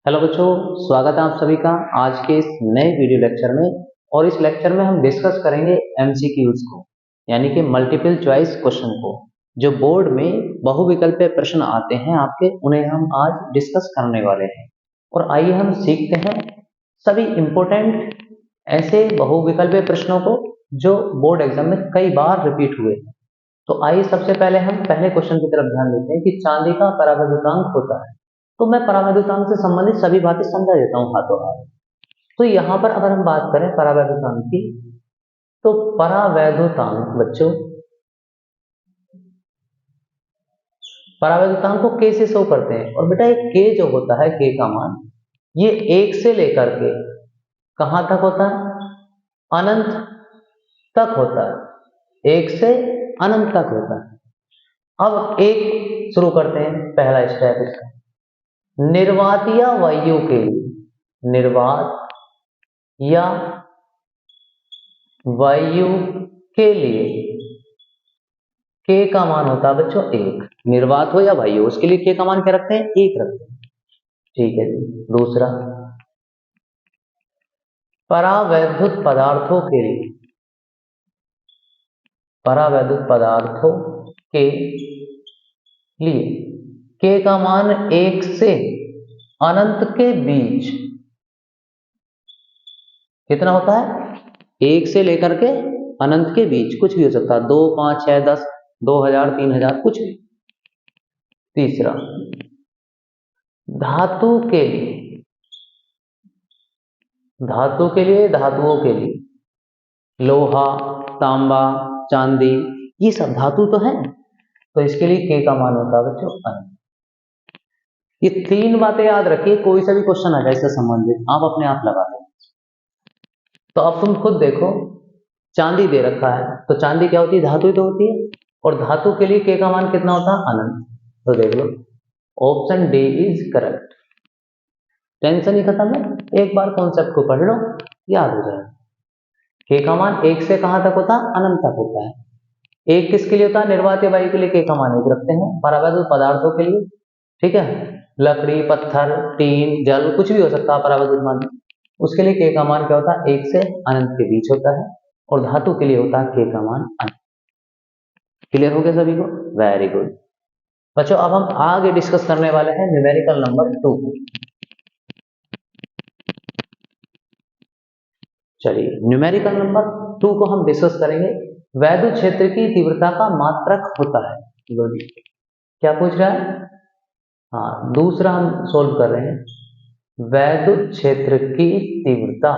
Hello बच्चों, स्वागत है आप सभी का आज के इस नए वीडियो लेक्चर में। और इस लेक्चर में हम डिस्कस करेंगे एमसीक्यूज को, यानी कि मल्टीपल चॉइस क्वेश्चन को, जो बोर्ड में बहुविकल्पीय प्रश्न आते हैं आपके, उन्हें हम आज डिस्कस करने वाले हैं। और आइए हम सीखते हैं सभी इंपॉर्टेंट ऐसे बहुविकल्पीय प्रश्नों को जो बोर्ड एग्जाम में कई बार रिपीट हुए हैं। तो आइए सबसे पहले हम पहले क्वेश्चन की तरफ ध्यान देते हैं कि चांदी का परावैद्युतांक होता है। तो मैं परावैद्युतांक से संबंधित सभी बातें समझा देता हूँ हाथों हाथ। तो यहाँ पर अगर हम बात करें परावैद्युतांक की, तो परावैद्युतांक बच्चों, परावैद्युतांक को के से शो करते हैं। और बेटा ये के जो होता है, के का मान, ये एक से लेकर के कहां तक होता है? अनंत तक होता है। एक से अनंत तक होता है। अब एक शुरू करते हैं, पहला स्टेप इसका। निर्वात या वायु के लिए, निर्वात या वायु के लिए के का मान होता है बच्चों एक। निर्वात हो या वायु, उसके लिए के का मान क्या रखते हैं? एक रखते हैं। ठीक है जी। दूसरा, परावैद्युत पदार्थों के लिए, परावैद्युत पदार्थों के लिए के का मान एक से अनंत के बीच कितना होता है? एक से लेकर के अनंत के बीच, कुछ भी हो सकता है, 2, 5, 6, 10, 2000, 3000, कुछ भी। तीसरा, धातु के लिए, धातु के लिए, धातुओं के लिए, लोहा, तांबा, चांदी, ये सब धातु तो है, तो इसके लिए के का मान होता है बच्चों अनंत। ये तीन बातें याद रखिए, कोई सा भी क्वेश्चन आ जाए इससे संबंधित, आप अपने आप लगा दें। तो अब तुम खुद देखो, चांदी दे रखा है, तो चांदी क्या होती है? धातु ही तो होती है। और धातु के लिए के का मान कितना होता है? अनंत। तो देख लो, option D is correct. Tension ही खत्म है, एक बार कॉन्सेप्ट को पढ़ लो, याद हो जाएगा। के का मान एक से कहां तक होता है? अनंत तक होता है। एक किसके लिए होता है? निर्वात या वायु के लिए के का मान एक रखते हैं। परावैद्युत पदार्थों के लिए, ठीक है, लकड़ी, पत्थर, टीन, जल, कुछ भी हो सकता है परावैद्युत मान, उसके लिए के का मान क्या होता है? एक से अनंत के बीच होता है। और धातु के लिए होता है के का मान अनंत। क्लियर हो गया सभी को? वेरी गुड बच्चों। अब हम आगे डिस्कस करने वाले हैं न्यूमेरिकल नंबर 2। चलिए, न्यूमेरिकल नंबर 2 को हम डिस्कस करेंगे। वैद्युत क्षेत्र की तीव्रता का मात्रक होता है। लो जी, क्या पूछ रहा है? हाँ, दूसरा हम सोल्व कर रहे हैं। वैद्युत क्षेत्र की तीव्रता,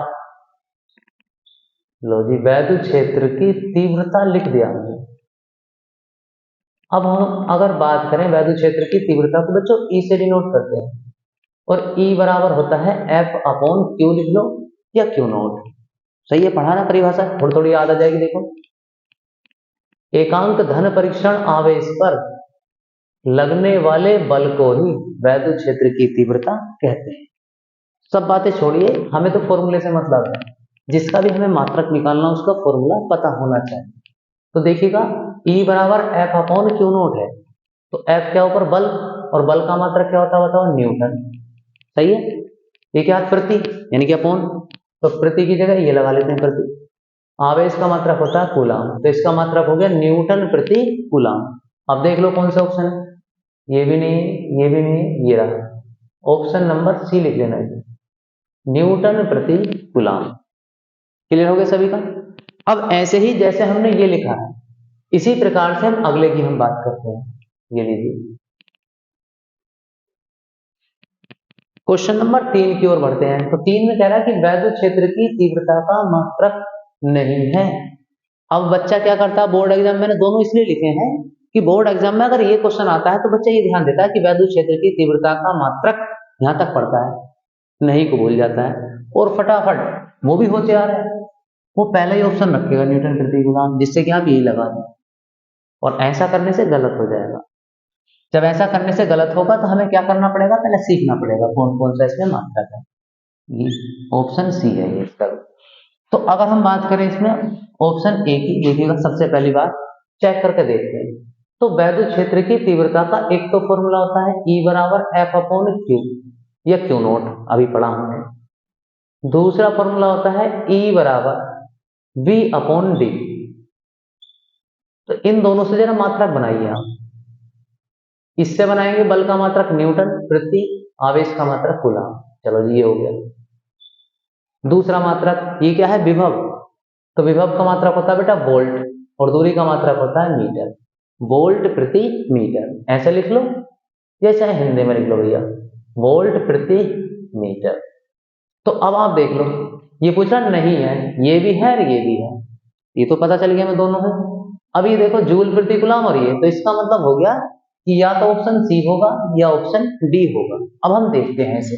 लो जी, वैद्युत क्षेत्र की तीव्रता लिख दिया हमने। अब हम अगर बात करें वैद्युत क्षेत्र की तीव्रता को बच्चों ई से डिनोट करते हैं। और ई बराबर होता है एफ अपॉन क्यू, लिख लो, या क्यू नोट। सही है, पढ़ा ना परिभाषा, थोड़ी थोड़ी याद आ जाएगी। देखो, एकांक धन परीक्षण आवेश पर लगने वाले बल को ही वैद्युत क्षेत्र की तीव्रता कहते हैं। सब बातें छोड़िए, हमें तो फॉर्मूले से मतलब है। जिसका भी हमें मात्रक निकालना, उसका फॉर्मूला पता होना चाहिए। तो देखिएगा, E बराबर एफ अपॉन क्यू नोट है। तो एफ क्या ऊपर? बल, और बल का मात्रक क्या होता है बताओ? न्यूटन। सही है। ये क्या? प्रति, यानी कि अपॉन। तो प्रति की जगह ये लगा लेते हैं, प्रति। आवेश का मात्रक होता है कूलाम, तो इसका मात्रक हो गया न्यूटन प्रति कूलाम। अब देख लो कौन सा ऑप्शन है। ये भी नहीं, ये भी नहीं, ये रहा। ऑप्शन नंबर सी लिख लेना है, न्यूटन प्रति कूलाम। क्लियर हो गया सभी का? अब ऐसे ही जैसे हमने ये लिखा है, इसी प्रकार से हम अगले की हम बात करते हैं। ये लीजिए, क्वेश्चन नंबर 3 की ओर बढ़ते हैं। तो 3 में कह रहा है कि वैद्युत क्षेत्र की तीव्रता का मात्रक नहीं है। अब बच्चा क्या करता है? बोर्ड एग्जाम, मैंने दोनों इसलिए लिखे हैं कि बोर्ड एग्जाम में अगर ये क्वेश्चन आता है तो बच्चा ये ध्यान देता है कि वैद्युत क्षेत्र की तीव्रता का मात्रक यहां तक पड़ता है, नहीं को भूल जाता है, और फटाफट वो भी होते आ रहा है, वो पहला ही ऑप्शन रखेगा न्यूटन प्रति कूलम, जिससे कि आप यही लगा दें। और ऐसा करने से गलत हो जाएगा। जब ऐसा करने से गलत होगा तो हमें क्या करना पड़ेगा? पहले सीखना पड़ेगा कौन कौन सा इसमें मात्रक है। ये ऑप्शन सी है ये इसका। तो अगर हम बात करें इसमें ऑप्शन ए की, देखिएगा सबसे पहली बात चेक करके देखते हैं। तो वैद्युत क्षेत्र की तीव्रता का एक तो फॉर्मूला होता है E बराबर एफ अपॉन क्यू। या क्यू नोट अभी पढ़ा हमने। दूसरा फॉर्मूला होता है E बराबर V अपॉन डी। तो इन दोनों से जरा मात्रक बनाइए आप। इससे बनाएंगे बल का मात्रक न्यूटन प्रति आवेश का मात्रक कूलम। चलो जी ये हो गया। दूसरा मात्रक ये क्या है, विभव। तो विभव का मात्रक होता है बेटा वोल्ट और दूरी का मात्रक होता है मीटर। वोल्ट प्रति मीटर ऐसे लिख लो या चाहे हिंदी में लिख लो भैया, वोल्ट प्रति मीटर। तो अब आप देख लो, ये पूछा नहीं है, ये भी है और ये भी है, ये तो पता चल गया मैं दोनों है। अब ये देखो जूल प्रति कूलम और ये, तो इसका मतलब हो गया कि या तो ऑप्शन सी होगा या ऑप्शन डी होगा। अब हम देखते हैं इसे,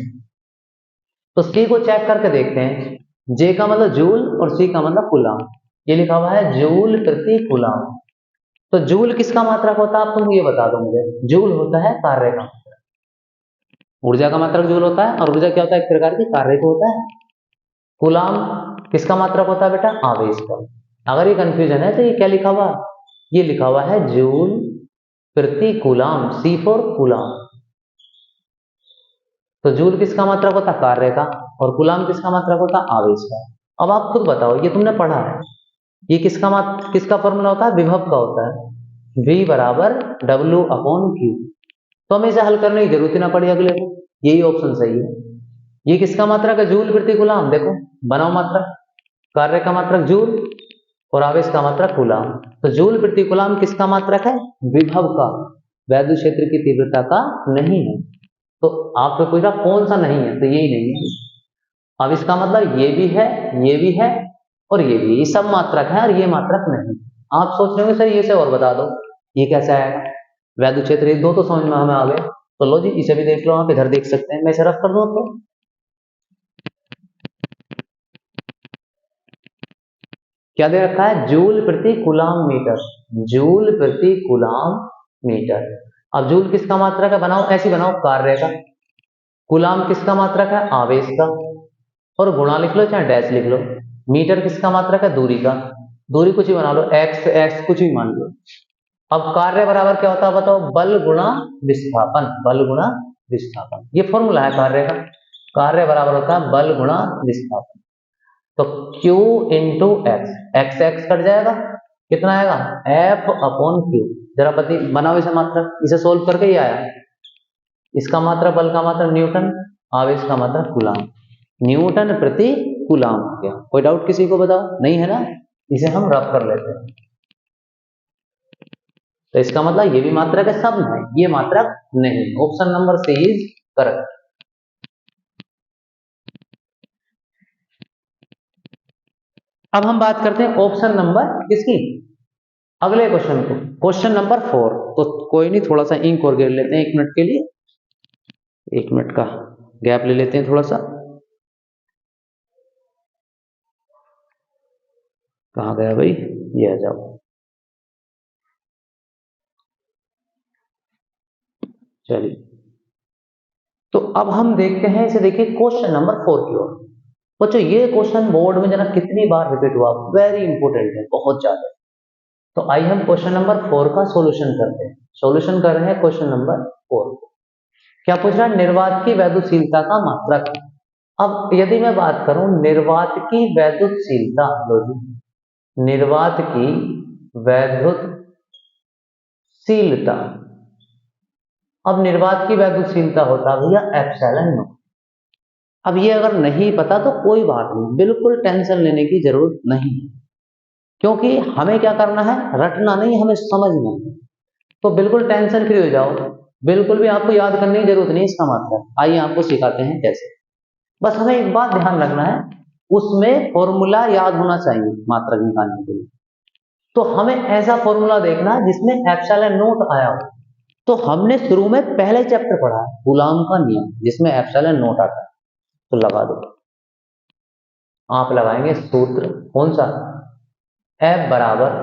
तो सी को चेक करके देखते हैं। जे का मतलब जूल और सी का मतलब कूलम। ये लिखा हुआ है जूल प्रति कूलम। तो जूल किसका मात्रक होता है, आप तुम ये बता दो मुझे। जूल होता है कार्य का मात्रक, ऊर्जा का मात्रक जूल होता है, और ऊर्जा क्या होता है, एक प्रकार की कार्य को होता है। कूलम किसका मात्रक होता है बेटा, आवेश का। अगर ये कंफ्यूजन है तो ये क्या लिखा हुआ, ये लिखा हुआ है जूल प्रति कूलम, सी फॉर कूलम। तो जूल किसका मात्रक होता है, कार्य का, और कूलम किसका मात्रक होता है, आवेश का। अब आप खुद बताओ, ये तुमने पढ़ा है, ये किसका फॉर्मूला होता है, विभव का होता है। V बराबर W अपॉन Q। तो हमें इसे हल करने की जरूरत ही ना पड़ी अगले को, यही ऑप्शन सही है। ये किसका मात्रक है, जूल प्रति कूलम। देखो बनाओ मात्रक, कार्य का मात्रक जूल और आवेश का मात्रक कूलम। तो जूल प्रति कूलम किसका मात्रक है, विभव का, वैद्युत क्षेत्र की तीव्रता का नहीं है। तो आपको पूछा कौन सा नहीं है, तो यही नहीं है। अब इसका मतलब ये भी है, ये भी है और ये भी, ये सब मात्रक है और ये मात्रक नहीं। आप सोच रहे होंगे सर ये से और बता दो, ये कैसे आएगा, वैद्युत क्षेत्र, ये दो तो समझ में हमें आ गए। तो लो जी इसे भी देख लो, आप इधर देख सकते हैं, मैं इसे रफ कर दूं तो क्या दे रखा है, जूल प्रति कूलम मीटर, जूल प्रति कूलम मीटर। अब जूल किसका मात्रक है, बनाओ ऐसी बनाओ, कार्य का। कूलम किसका मात्रक है, आवेश का, और गुणा लिख लो चाहे डैश लिख लो। मीटर किसका मात्रक है, दूरी का, दूरी कुछ भी बना लो, एक्स एक्स कुछ भी मान लो। अब कार्य बराबर क्या होता है बताओ, बल गुणा विस्थापन, बल गुणा विस्थापन, ये फॉर्मूला है कार्य का। कार्य बराबर होता है बल गुणा विस्थापन। तो Q into x, x x cut जाएगा, कितना आएगा, F अपॉन Q। जरा पति बनाओ इसे मात्रक, इसे सोल्व करके ही आया। इसका मात्रक बल का मात्रक न्यूटन, आवेश का मात्रक कूलम, न्यूटन प्रति कूलम हो गया। कोई डाउट किसी को बताओ, नहीं है ना, इसे हम रफ कर लेते हैं। तो इसका मतलब ये भी मात्रक है, सब है, ये मात्रक नहीं। Option number C is correct. अब हम बात करते हैं ऑप्शन नंबर किसकी, अगले क्वेश्चन को, क्वेश्चन नंबर 4। तो कोई नहीं, थोड़ा सा इंक और गिर लेते हैं 1 मिनट के लिए, 1 मिनट का गैप ले लेते हैं थोड़ा सा। कहाँ गया भाई, ये आ जाओ, चलिए। तो अब हम देखते हैं इसे, देखिए क्वेश्चन नंबर 4 की ओर। बच्चों ये क्वेश्चन बोर्ड में जना कितनी बार रिपीट हुआ, वेरी इंपॉर्टेंट है, बहुत ज्यादा। तो आइए हम क्वेश्चन नंबर 4 का सॉल्यूशन करते हैं। सॉल्यूशन कर रहे हैं क्वेश्चन नंबर 4 को। क्या पूछ रहा है, निर्वात की वैद्युतशीलता का मात्रक। अब यदि मैं बात करूं निर्वात की वैद्युतशीलता, लो जी, निर्वात की वैद्युतशीलता। अब निर्वात की वैद्युतशीलता होता है भैया एप्सिलॉन नॉट। अब ये अगर नहीं पता तो कोई बात नहीं, बिल्कुल टेंशन लेने की जरूरत नहीं है, क्योंकि हमें क्या करना है, रटना नहीं, हमें समझना है। तो बिल्कुल टेंशन फ्री हो जाओ, बिल्कुल भी आपको याद करने की जरूरत नहीं इसका मात्रक। आइए आपको सिखाते हैं कैसे। बस हमें एक बात ध्यान रखना है, उसमें फॉर्मूला याद होना चाहिए मात्रक निकालने के लिए। तो हमें ऐसा फॉर्मूला देखना है जिसमें एप्सिलॉन नॉट आया हो। तो हमने शुरू में पहले चैप्टर पढ़ा है कूलॉम का नियम, जिसमें एप्सिलॉन नॉट आता है। तो लगा दो, आप लगाएंगे सूत्र कौन सा, F बराबर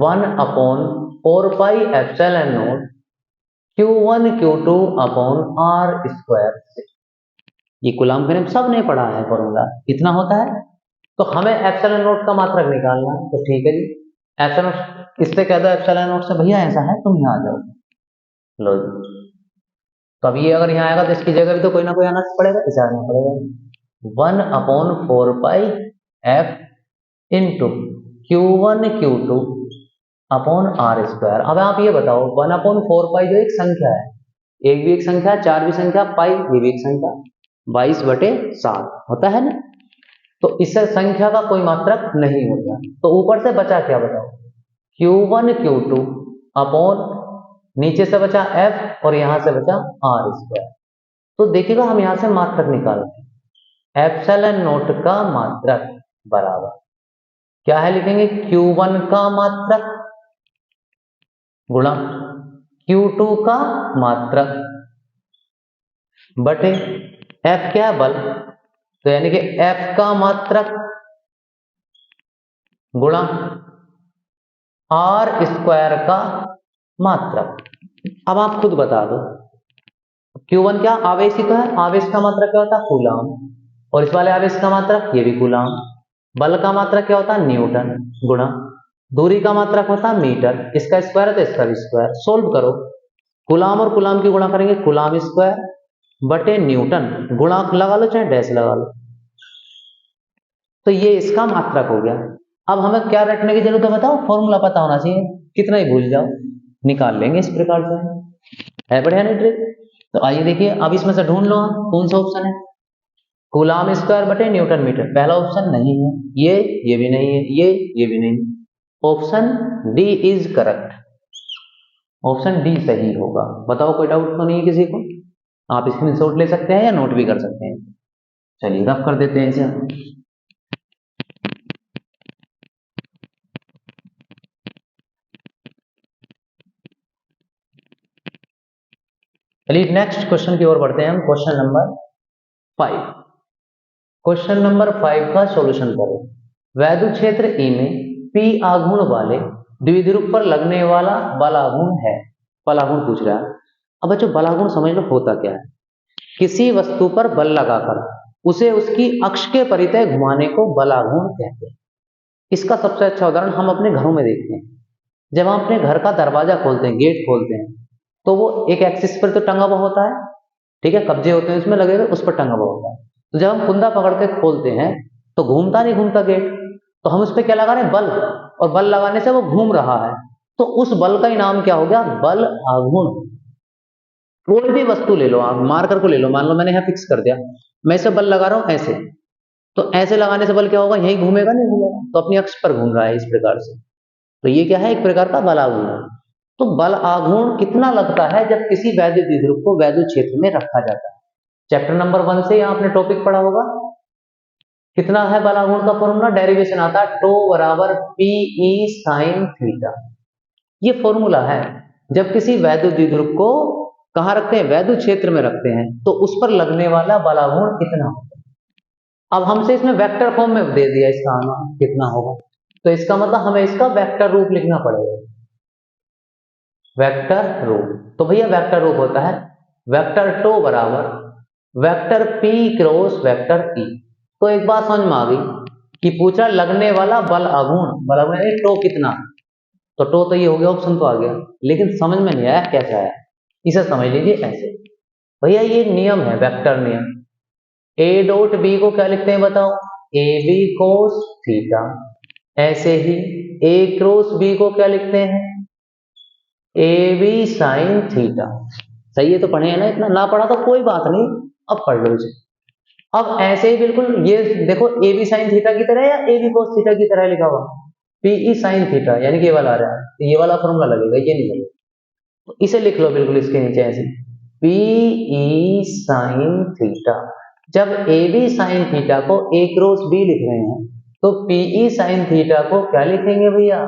1 upon 4 pi epsilon not Q1 Q2 upon R square. ये कूलॉम का नियम सबने पढ़ा है, फॉर्मूला कितना होता है। तो हमें एप्सिलॉन नॉट का मात्रक निकालना है। तो ठीक है जी, एप्सिलॉन इससे कह दो, एप्सिलॉन नॉट से भैया ऐसा है, तुम यहाँ आ जाओ। लो जी, तो अब ये अगर यहाँ आएगा तो इसकी जगह भी तो कोई ना कोई आना पड़ेगा, इसे आना पड़ेगा 1/4 f into Q1 Q2 upon R square. अब आप ये बताओ 1/4 जो एक संख्या है, एक भी एक संख्या, 4 भी संख्या, पाई ये भी एक संख्या, 22/7 होता है ना। तो इस संख्या का कोई मात्रक नहीं होता, तो ऊपर से बचा क्या बताओ, Q1 Q2 अपॉन नीचे से बचा f और यहां से बचा आर स्क्वायर। तो देखिएगा हम यहां से मात्रक निकालते हैं, एप्सिलॉन नॉट का मात्रक बराबर क्या है, लिखेंगे Q1 का मात्रक गुणा Q2 का मात्रक बटे f क्या है, बल, तो यानी कि f का मात्रक गुणा आर स्क्वायर का मात्रक। अब आप खुद बता दो, Q1 क्या आवेश ही तो है, आवेश का मात्रक क्या होता है, कूलाम, और इस वाले आवेश का मात्रक ये भी कूलाम। बल का मात्रक क्या होता है, न्यूटन, गुणा दूरी का मात्रक होता है मीटर, इसका स्क्वायर है तो इसका भी स्क्वायर। सोल्व करो, कूलाम और कूलाम की गुणा करेंगे, कूलाम स्क्वायर बटे न्यूटन, गुणा लगा लो चाहे डैश लगा लो, तो ये इसका मात्रक हो गया। अब हमें क्या रटने की जरूरत है बताओ, फॉर्मूला पता होना चाहिए, कितना ही भूल जाओ निकाल लेंगे इस प्रकार से, है बढ़िया नहीं ट्रिक। तो आइए देखिए, अब इसमें से ढूंढ लो आप कौन सा ऑप्शन है, कूलाम स्क्वायर बटे न्यूटन मीटर, पहला ऑप्शन नहीं है, ये भी नहीं है, ये भी नहीं, option D is correct, option D सही होगा। बताओ कोई डाउट तो नहीं है किसी को, आप स्क्रीनशॉट ले सकते हैं या नोट भी कर सकते हैं। चलिए रफ कर देते हैं इसे। चलिए नेक्स्ट क्वेश्चन की ओर बढ़ते हैं हम, क्वेश्चन नंबर 5। क्वेश्चन नंबर 5 का सॉल्यूशन करें। वैद्युत क्षेत्र E में P आघूर्ण वाले द्विध्रुव पर लगने वाला बलाघूर्ण है, बलाघूर्ण पूछ रहा है। अब बच्चों बलाघूर्ण समझ लो होता क्या है, किसी वस्तु पर बल लगाकर उसे उसकी अक्ष के परितः घुमाने को बलाघूर्ण कहते हैं। इसका सबसे अच्छा उदाहरण हम अपने घरों में देखते हैं, जब हम अपने घर का दरवाजा खोलते हैं, गेट खोलते हैं, तो वो एक एक्सिस पर तो टंगा हुआ होता है, ठीक है, कब्जे होते हैं उसमें लगे हुए, उस पर टंगा हुआ होता है। तो जब हम कुंदा पकड़ के खोलते हैं तो घूमता नहीं घूमता गेट, तो हम उस पर क्या लगा रहे हैं, बल, और बल लगाने से वो घूम रहा है, तो उस बल का ही नाम क्या हो गया, बल आघूर्ण। कोई भी वस्तु ले लो आप, मार्कर को ले लो, मान लो मैंने यहाँ फिक्स कर दिया, मैं इसे बल लगा रहा हूं ऐसे, तो ऐसे लगाने से बल क्या होगा, यही घूमेगा नहीं घूमेगा, तो अपनी अक्ष पर घूम रहा है इस प्रकार से, तो ये क्या है, एक प्रकार का बल आघूर्ण। तो बल आघूर्ण कितना लगता है जब किसी वैद्युत द्विध्रुव को वैद्युत क्षेत्र में रखा जाता है, चैप्टर नंबर 1 से आपने टॉपिक पढ़ा होगा, कितना है बल आघूर्ण का फॉर्मूला, डेरिवेशन आता है टो बराबर पीई साइन थीटा। ये फॉर्मूला है, जब किसी वैद्युत द्विध्रुव को कहां रखते हैं, वैद्युत क्षेत्र में रखते हैं, तो उस पर लगने वाला बल आघूर्ण कितना होगा। अब हमसे इसमें वेक्टर फॉर्म में दे दिया इसका मान कितना होगा, तो इसका मतलब हमें इसका वेक्टर रूप लिखना पड़ेगा, वेक्टर रूप। तो भैया वेक्टर रूप होता है वेक्टर टो बराबर vector P cross vector E. तो एक बात समझ में आ गई कि पूछा लगने वाला बल आघूर्ण, बल आघूर्ण टो कितना, तो टो तो ये हो गया, ऑप्शन तो आ गया, लेकिन समझ में नहीं आया कैसे आया, इसे समझ लीजिए ऐसे। भैया ये नियम है, वेक्टर नियम, ए डॉट बी को क्या लिखते हैं बताओ, ए बी कोस थीटा, ऐसे ही ए क्रॉस बी को क्या लिखते हैं, ए बी साइन थीटा। सही है, तो पढ़े हैं ना, इतना ना पढ़ा तो कोई बात नहीं, अब पढ़ लो इसे। अब ऐसे ही बिल्कुल ये देखो, ए बी साइन थीटा की तरह या ए बी कोस थीटा की तरह लिखा हुआ, पीई साइन थीटा, यानी कि ये वाला आ रहा है, तो ये वाला फॉर्मूला लगेगा, ये नहीं लगेगा, तो इसे लिख लो बिल्कुल इसके नीचे ऐसे, पीई साइन थीटा। जब ए बी साइन थीटा को ए क्रॉस बी लिख रहे हैं, तो पीई साइन थीटा को क्या लिखेंगे भैया,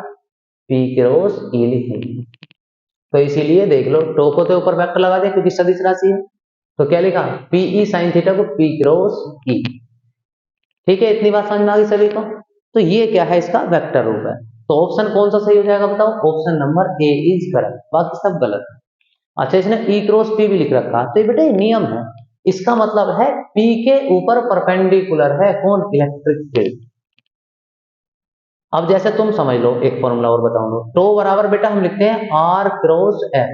पी क्रॉस ई लिखेंगे। तो इसीलिए देख लो, टो को तो ऊपर वेक्टर लगा दे क्योंकि सदिश राशि है, तो क्या लिखा, पीई साइन थीटा को पी क्रॉस ई। ठीक है, इतनी बात समझ में आ गई सभी को। तो ये क्या है, इसका वेक्टर रूप है। तो ऑप्शन कौन सा सही हो जाएगा बताओ, option number A is correct, बाकी सब गलत है। अच्छा, इसने ई क्रॉस पी भी लिख रखा, तो ये बेटे नियम है, इसका मतलब है पी के ऊपर परपेंडिकुलर है कौन, इलेक्ट्रिक फील्ड। अब जैसे तुम समझ लो, एक फॉर्मूला और बताऊंगा, टो बराबर बेटा हम लिखते हैं आर क्रॉस एफ।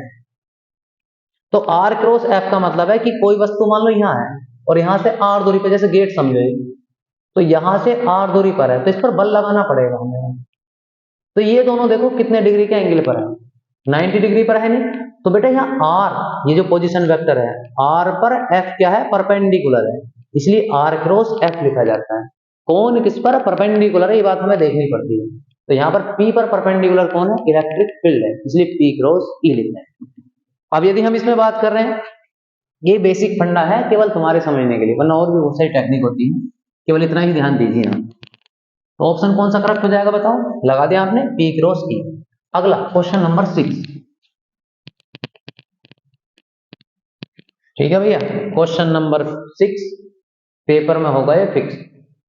तो r क्रॉस f का मतलब है कि कोई वस्तु मान लो यहाँ है और यहाँ से r दूरी पे, जैसे गेट समझो, तो यहाँ से r दूरी पर है, तो इस पर बल लगाना पड़ेगा हमें। तो ये दोनों देखो कितने डिग्री के एंगल पर है, 90 डिग्री पर है नहीं। तो बेटा यहाँ r, ये जो पोजीशन वेक्टर है, r पर f क्या है, परपेंडिकुलर है, इसलिए r क्रॉस f लिखा जाता है। कौन किस पर परपेंडिकुलर है, ये बात हमें देखनी पड़ती है। तो यहाँ पर P पर परपेंडिकुलर कौन है, इलेक्ट्रिक फील्ड है, इसलिए P क्रॉस E लिखते हैं। अब यदि हम इसमें बात कर रहे हैं, ये बेसिक फंडा है केवल तुम्हारे समझने के लिए, वरना और भी बहुत सारी टेक्निक होती है, केवल इतना ही ध्यान दीजिए आप। तो ऑप्शन कौन सा करेक्ट हो जाएगा बताओ, लगा दिया आपने, P क्रॉस E। अगला क्वेश्चन नंबर 6, ठीक है भैया, क्वेश्चन नंबर 6 पेपर में होगा ये फिक्स,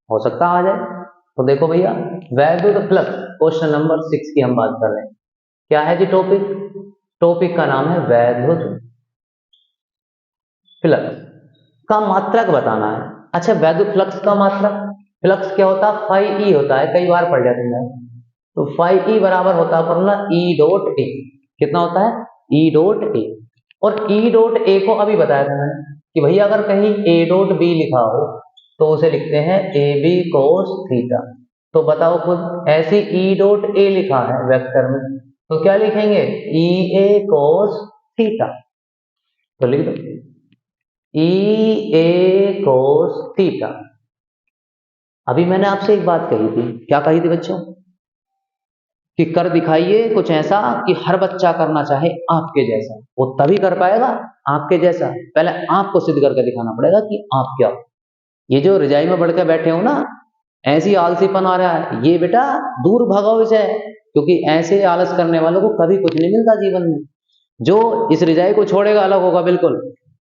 हो सकता आ जाए। तो देखो भैया, वैद्युत फ्लक्स, क्वेश्चन नंबर 6 की हम बात कर रहे हैं। क्या है जी टॉपिक, टॉपिक का नाम है वैद्युत फ्लक्स का मात्रक बताना है। अच्छा, वैद्युत फ्लक्स का मात्रक, फ्लक्स क्या होता है, फाई ई होता है, कई बार पढ़ जाते हैं। तो फाई ई बराबर होता है फॉर्मूला ई डॉट ए, कितना होता है, ई डॉट ए। और ई डॉट ए को अभी बताया था मैंने कि भैया अगर कहीं ए डॉट बी लिखा हो तो उसे लिखते हैं ए बी कोस थीटा। तो बताओ खुद, ऐसे ई डॉट ए लिखा है वेक्टर में, तो क्या लिखेंगे, ई ए कोस थीटा। तो लिख दो ई ए कोस थीटा। अभी मैंने आपसे एक बात कही थी, क्या कही थी बच्चों, कि कर दिखाइए कुछ ऐसा कि हर बच्चा करना चाहे आपके जैसा। वो तभी कर पाएगा आपके जैसा, पहले आपको सिद्ध करके दिखाना पड़ेगा कि आप क्या हो। ये जो रजाई में बढ़ के बैठे हो ना, ऐसी आलसीपन आ रहा है, ये बेटा दूर भगाओ इसे, क्योंकि ऐसे आलस करने वालों को कभी कुछ नहीं मिलता जीवन में। जो इस रजाई को छोड़ेगा अलग होगा बिल्कुल,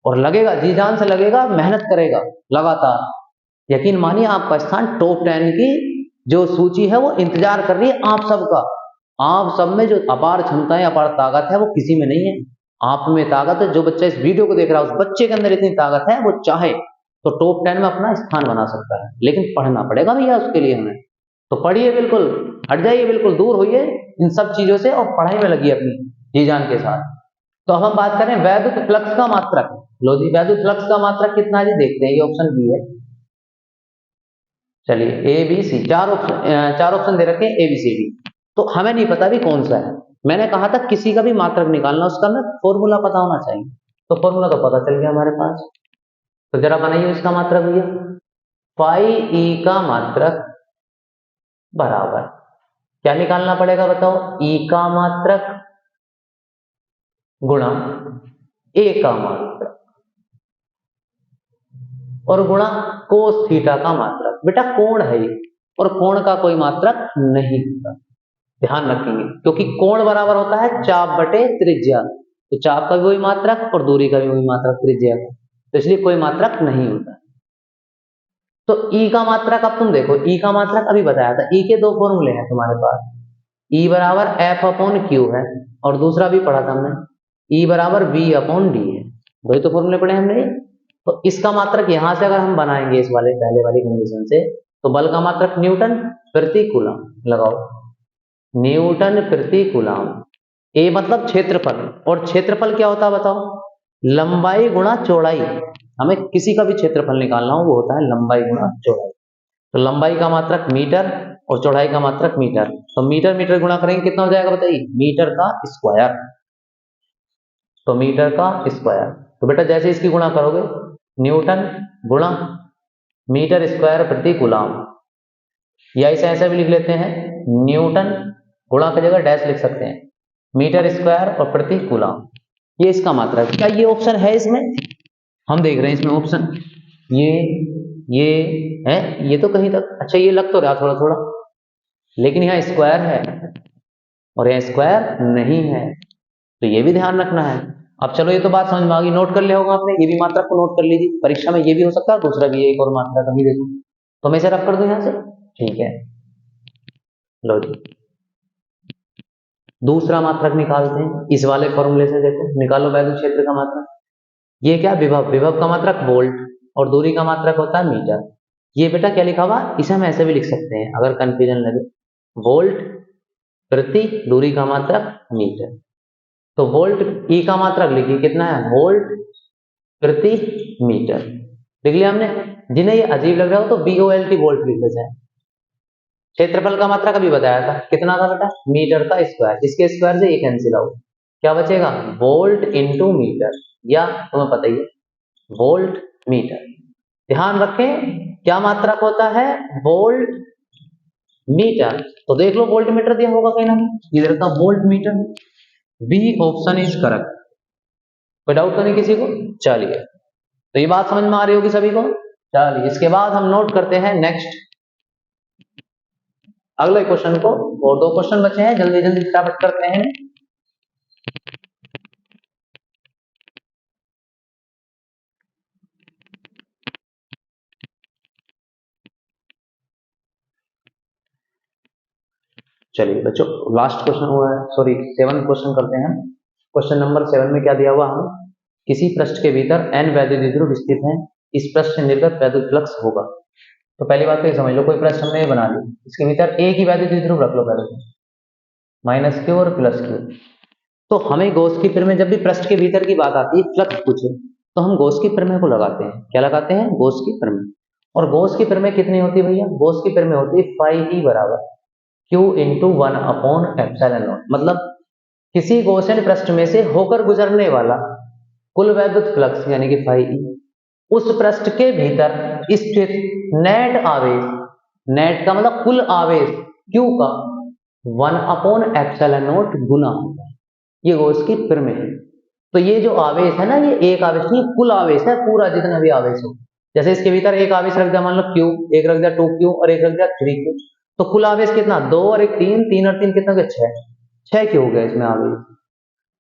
और लगेगा, जी जान से लगेगा, मेहनत करेगा लगातार, यकीन मानिए आपका स्थान टॉप 10 की जो सूची है वो इंतजार कर रही है आप सबका। आप सब में जो अपार क्षमताएं, अपार ताकत है, वो किसी में नहीं है, आप में ताकत है। जो बच्चा इस वीडियो को देख रहा है, उस बच्चे के अंदर इतनी ताकत है, वो चाहे तो टॉप 10 में अपना स्थान बना सकता है, लेकिन पढ़ना पड़ेगा भैया उसके लिए हमें। तो पढ़िए, बिल्कुल हट जाइए, बिल्कुल दूर होइए इन सब चीजों से और पढ़ाई में लगिए अपनी जी जान के साथ। तो अब हम बात करें वैद्युत फ्लक्स का मात्रक। लो जी, वैद्युत फ्लक्स का मात्रक कितना है जी, देखते हैं, ये ऑप्शन बी है। चलिए ए बी सी, चार ऑप्शन दे रखे हैं, ए बी सी डी। तो हमें नहीं पता भी कौन सा है। मैंने कहा था किसी का भी मात्रक निकालना, उसका हमें फॉर्मूला पता होना चाहिए। तो फॉर्मूला तो पता चल गया हमारे पास, तो जरा बनाइए इसका मात्रक भैया। फाई ई का मात्रक बराबर, क्या निकालना पड़ेगा बताओ, ई का मात्रक गुणा ए का मात्रक और गुणा कोस थीटा का मात्रक। बेटा कोण है ये, और कोण का कोई मात्रक नहीं होता, ध्यान रखेंगे, क्योंकि कोण बराबर होता है चाप बटे त्रिज्या। तो चाप का भी वही मात्रक और दूरी का भी वही मात्रक त्रिज्या का, तो इसलिए कोई मात्रक नहीं होता। तो ई का मात्रक अब तुम देखो, ई का मात्रक अभी बताया था, ई के दो फॉर्मूले हैं तुम्हारे पास, ई बराबर एफ अपॉन क्यू है, और दूसरा भी पढ़ा था हमने, ई बराबर वी अपॉन डी है। वही तो फॉर्मूले पढ़े हमने। तो इसका मात्रक यहां से अगर हम बनाएंगे इस वाले पहले वाली कंडीशन से, तो बल का मात्रक न्यूटन प्रति कूलम, लगाओ न्यूटन प्रति कूलम। ए मतलब क्षेत्रफल, और क्षेत्रफल क्या होता है बताओ, लंबाई गुणा चौड़ाई। हमें किसी का भी क्षेत्रफल निकालना हो, वो होता है लंबाई गुणा चौड़ाई। तो लंबाई का मात्रक मीटर और चौड़ाई का मात्रक मीटर, तो मीटर मीटर गुणा करेंगे कितना हो जाएगा बताइए, मीटर का स्क्वायर। तो मीटर का स्क्वायर, तो बेटा जैसे इसकी गुणा करोगे, न्यूटन गुणा मीटर स्क्वायर प्रति कूलम, या इसे ऐसा भी लिख लेते हैं, न्यूटन गुणा की जगह डैश लिख सकते हैं, मीटर स्क्वायर और प्रति कूलम। ये इसका मात्रक। क्या ये ऑप्शन है इसमें, हम देख रहे हैं इसमें ऑप्शन, ये है, ये तो कहीं तक अच्छा ये लग तो रहा थोड़ा थोड़ा, लेकिन यहाँ स्क्वायर है और यहाँ स्क्वायर नहीं है, तो ये भी ध्यान रखना है। अब चलो ये तो बात समझ में आ गई, नोट कर लिया होगा आपने, ये भी मात्रक को नोट कर लीजिए, परीक्षा में ये भी हो सकता है, दूसरा भी एक और मात्रक अभी देखो, तो मैं इसे रख कर दूं यहाँ से, ठीक है। लो जी, दूसरा मात्रक निकालते हैं इस वाले फॉर्मूले से, देखो निकालो वैद्युत क्षेत्र का मात्रक। ये क्या, विभव, विभव का मात्रक वोल्ट और दूरी का मात्रक होता है मीटर। ये बेटा क्या लिखा हुआ, इसे हम ऐसे भी लिख सकते हैं अगर कंफ्यूजन लगे, वोल्ट प्रति दूरी का मात्रक मीटर। तो वोल्ट ई का मात्रक लिखिए कितना है, वोल्ट प्रति मीटर। लिख लिया हमने। जिन्हें ये अजीब लग रहा हो तो VOLT वोल्ट लिख जाए। क्षेत्रफल का मात्रक अभी बताया था कितना था बेटा, मीटर का स्क्वायर। इसके स्क्वायर से ये कैंसिल आउट, क्या बचेगा, वोल्ट इंटू मीटर, या तुम्हें पता ही है वोल्ट मीटर। ध्यान रखें क्या मात्रक होता है, वोल्ट मीटर। तो देख लो वोल्ट मीटर दिया होगा कहीं ना कहीं, इधर का voltmeter. B option is correct. कोई डाउट तो नहीं किसी को? चलिए, तो ये बात समझ में आ रही होगी सभी को। चलिए इसके बाद हम नोट करते हैं नेक्स्ट अगले क्वेश्चन को, और 2 क्वेश्चन बचे हैं, जल्दी जल्दी फटाफट करते हैं। चलिए बच्चों लास्ट क्वेश्चन हुआ है, सॉरी 7th क्वेश्चन करते हैं। क्वेश्चन नंबर 7 में क्या दिया हुआ हमें, किसी पृष्ठ के भीतर n वैद्युत द्विध्रुव स्थित हैं, इस पृष्ठ से निर्गत वैद्युत फ्लक्स होगा। तो पहली बात तो ये समझ लो, कोई पृष्ठ हमने बना ली, इसके भीतर एक ही वैद्युत द्विध्रुव रख लो पहले तो, -q और +q। तो हमें गॉस की प्रमेय, जब भी पृष्ठ के भीतर की बात आती है फ्लक्स पूछे तो हम गॉस की प्रमेय को लगाते हैं। क्या लगाते हैं, गॉस की प्रमेय। और गॉस की प्रमेय कितनी होती है भैया, गॉस की प्रमेय होती है φ बराबर q इंटू 1/ε0। मतलब किसी गॉसियन पृष्ठ में से होकर गुजरने वाला कुल वैद्युत फ्लक्स यानी कि φ, उस पृष्ठ के भीतर स्थित नेट आवेश, नेट का मतलब कुल आवेश q का 1/ε0 गुना होता है। ये गॉस की प्रमेय है। तो ये जो आवेश है ना, ये एक आवेश नहीं, कुल आवेश है, पूरा जितना भी आवेश हो। जैसे इसके भीतर एक आवेश रख दिया, मान लो q, एक रख दिया 2q और एक रख दिया 3q, तो कुल आवेश कितना, 2 और 1 3, 3 और 3 कितना हो गया, 6 q हो गया इसमें आवेश।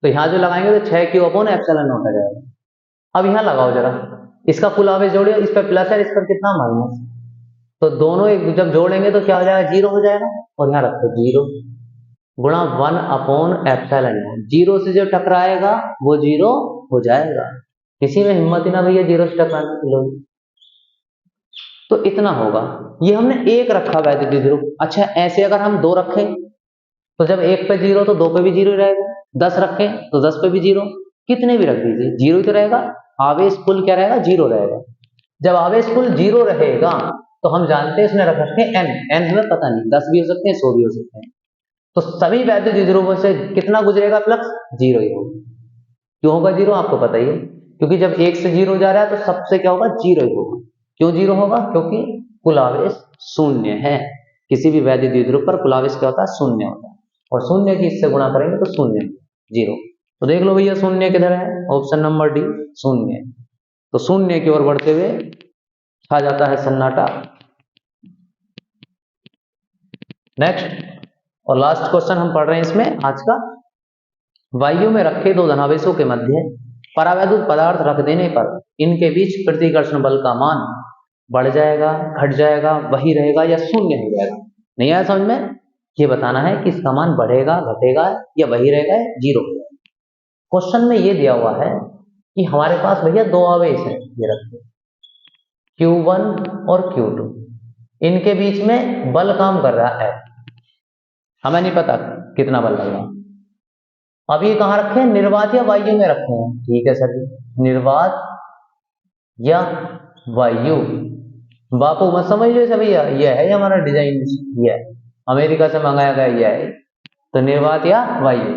तो यहाँ जो लगाएंगे तो 6q/ε0 आ जाएगा। अब यहाँ लगाओ जरा, इसका कुल आवेश जोड़िए, इस पर प्लस है, इस पर कितना माइनस, तो दोनों एक जब जोड़ेंगे तो क्या हो जाएगा, 0 हो जाएगा। और यहाँ रखो 0 गुणा 1/ε0, 0 से जो टकराएगा वो 0 हो जाएगा। किसी में हिम्मत ही ना भैया 0 से टकराने की, लो तो इतना होगा। ये हमने एक रखा वैद्युत द्विध्रुव। अच्छा ऐसे अगर हम 2 रखें तो जब 1 पे 0 तो 2 पे भी 0 रहेगा, 10 रखें तो 10 पे भी 0, कितने भी रख दीजिए 0 ही तो रहेगा। आवेश कुल क्या रहेगा, 0 रहेगा। जब आवेश कुल 0 रहेगा तो हम जानते हैं इसमें रख सकते हैं n हमें पता नहीं, 10 भी हो सकते हैं, 100 भी हो सकते हैं। तो सभी वैद्युत द्विध्रुवों से कितना गुजरेगा फ्लक्स, 0 ही होगा। क्यों होगा 0, आपको पता ही है, क्योंकि जब 1 से 0 जा रहा है तो सबसे क्या होगा, 0 ही होगा। क्यों 0 होगा, क्योंकि कुल आवेश शून्य है। किसी भी वैद्युत द्विध्रुव पर कुल आवेश क्या होता है, शून्य होता है। और शून्य की इससे गुणा करेंगे तो शून्य, 0। तो देख लो भैया शून्य किधर है, ऑप्शन नंबर डी शून्य। तो शून्य की ओर बढ़ते हुए छा जाता है सन्नाटा। नेक्स्ट और लास्ट क्वेश्चन हम पढ़ रहे हैं इसमें आज का। वायु में रखे 2 धनावेशों के मध्य परावैद्युत पदार्थ रख देने पर इनके बीच प्रतिकर्षण बल का मान बढ़ जाएगा, घट जाएगा, वही रहेगा या शून्य हो जाएगा। नहीं आया समझ में, ये बताना है कि इसका मान बढ़ेगा, घटेगा या वही रहेगा, 0 हो जाएगा। क्वेश्चन में ये दिया हुआ है कि हमारे पास भैया 2 आवेश हैं, ये रखते Q1 और Q2, इनके बीच में बल काम कर रहा है, हमें नहीं पता कितना बल लग रहा। अब ये कहाँ रखे हैं, निर्वात या वायु में रखे हैं। ठीक है सर जी, निर्वात या वायु। बापू मत समझ लो इसे भैया, ये है हमारा डिजाइन, ये है अमेरिका से मंगाया गया, ये है। तो निर्वात या वायु,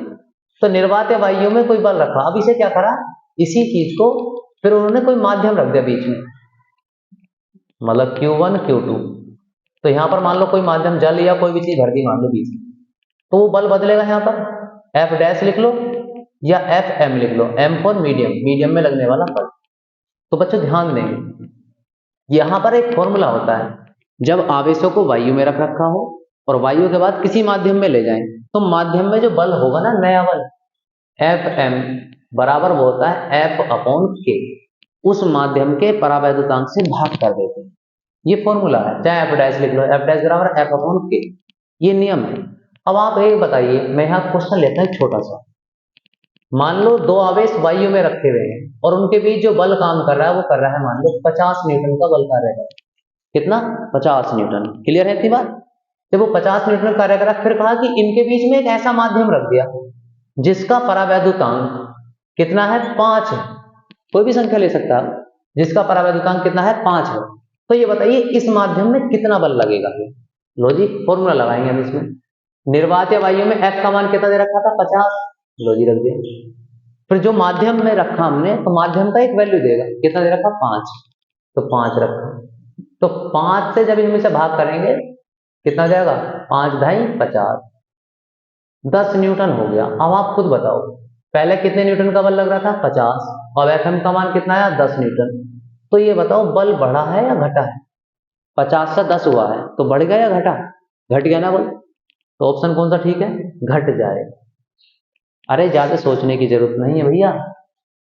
तो निर्वात या वायु में कोई बल रखा। अब इसे क्या करा, इसी चीज को फिर उन्होंने कोई माध्यम रख दिया बीच में, मतलब Q1 Q2। तो यहां पर मान लो कोई माध्यम जल या कोई भी चीज भर दी मान लो बीच में, तो वो बल बदलेगा। यहाँ पर F डैश लिख लो या FM लिख लो, M फॉर मीडियम, मीडियम में लगने वाला बल। तो बच्चों ध्यान देंगे, यहां पर एक फॉर्मूला होता है, जब आवेशों को वायु में रख रखा हो और वायु के बाद किसी माध्यम में ले जाएं, तो माध्यम में जो बल होगा ना, नया बल FM बराबर वो होता है F/K, उस माध्यम के परावैद्युतांक से भाग कर देते हैं। ये फॉर्मूला है, चाहे F डैश लिख लो, F डैश बराबर F/K, ये नियम है। अब आप एक बताइए, मैं यहाँ क्वेश्चन लेता हूँ छोटा सा। मान लो 2 आवेश वायु में रखे हुए हैं और उनके बीच जो बल काम कर रहा है वो कर रहा है मान लो 50 न्यूटन का बल कार्य कर रहा है। कितना, 50 न्यूटन। क्लियर है इतनी बात। जब वो 50 न्यूटन कार्य करा, फिर कहा कि इनके बीच में एक ऐसा माध्यम रख दिया जिसका परावैद्युतांक कितना है 5 है, कोई भी संख्या ले सकता है, जिसका परावैद्युतांक कितना है 5 है, तो ये बताइए इस माध्यम में कितना बल लगेगा। लो जी फॉर्मूला लगाएंगे हम इसमें, निर्वात या वायु में F का मान कितना दे रखा था 50, लो जी रख दिया। फिर जो माध्यम में रखा हमने, तो माध्यम का एक वैल्यू देगा, कितना दे रखा 5, तो 5 रखा, तो 5 से जब हम इसे भाग करेंगे कितना जाएगा 5 ढाई 50, 10 न्यूटन हो गया। अब आप खुद बताओ पहले कितने न्यूटन का बल लग रहा था 50, और Fm का मान कितना आया 10 न्यूटन, तो ये बताओ बल बढ़ा है या घटा है। 50 से 10 हुआ है तो बढ़ गया या घटा, घट गया ना बल, तो ऑप्शन कौन सा ठीक है, घट जाए। अरे ज्यादा सोचने की जरूरत नहीं है भैया,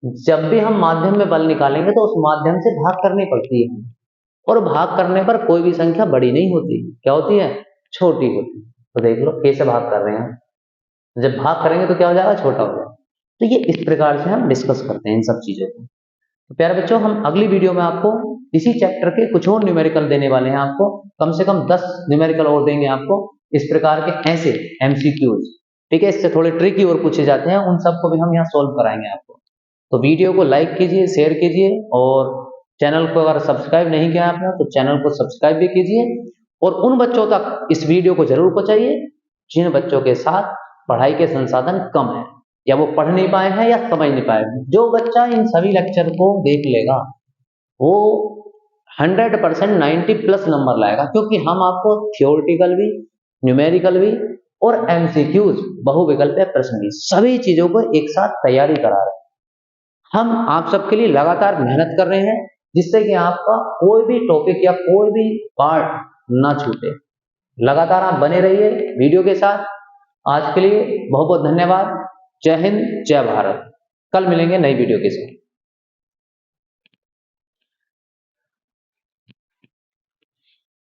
जब भी हम माध्यम में बल निकालेंगे तो उस माध्यम से भाग करनी पड़ती है, और भाग करने पर कोई भी संख्या बड़ी नहीं होती, क्या होती है, छोटी होती। तो देख लो कैसे भाग कर रहे हैं, जब भाग करेंगे तो क्या हो जाएगा, छोटा हो जाएगा। तो ये इस प्रकार से हम डिस्कस करते हैं इन सब चीजों को। तो प्यारे बच्चों, हम अगली वीडियो में आपको इसी चैप्टर के कुछ और न्यूमेरिकल देने वाले हैं, आपको कम से कम 10 न्यूमेरिकल और देंगे आपको, इस प्रकार के ऐसे MCQs, ठीक है, इससे थोड़े ट्रिकी और पूछे जाते हैं, उन सबको भी हम यहाँ सोल्व कराएंगे आपको। तो वीडियो को लाइक कीजिए, शेयर कीजिए, और चैनल को अगर सब्सक्राइब नहीं किया आपने तो चैनल को सब्सक्राइब भी कीजिए, और उन बच्चों तक इस वीडियो को जरूर पहुंचाइए जिन बच्चों के साथ पढ़ाई के संसाधन कम है, या वो पढ़ नहीं पाए हैं या समझ नहीं पाए हैं। जो बच्चा इन सभी लेक्चर को देख लेगा वो 100% 90+ नंबर लाएगा, क्योंकि हम आपको थियोरिटिकल भी, न्यूमेरिकल भी और MCQs बहुविकल्पीय प्रश्न भी, सभी चीजों को एक साथ तैयारी करा रहे हैं। हम आप सबके लिए लगातार मेहनत कर रहे हैं, जिससे कि आपका कोई भी टॉपिक या कोई भी पार्ट ना छूटे। लगातार आप बने रहिए वीडियो के साथ। आज के लिए बहुत बहुत धन्यवाद। जय हिंद, जय भारत। कल मिलेंगे नई वीडियो के साथ।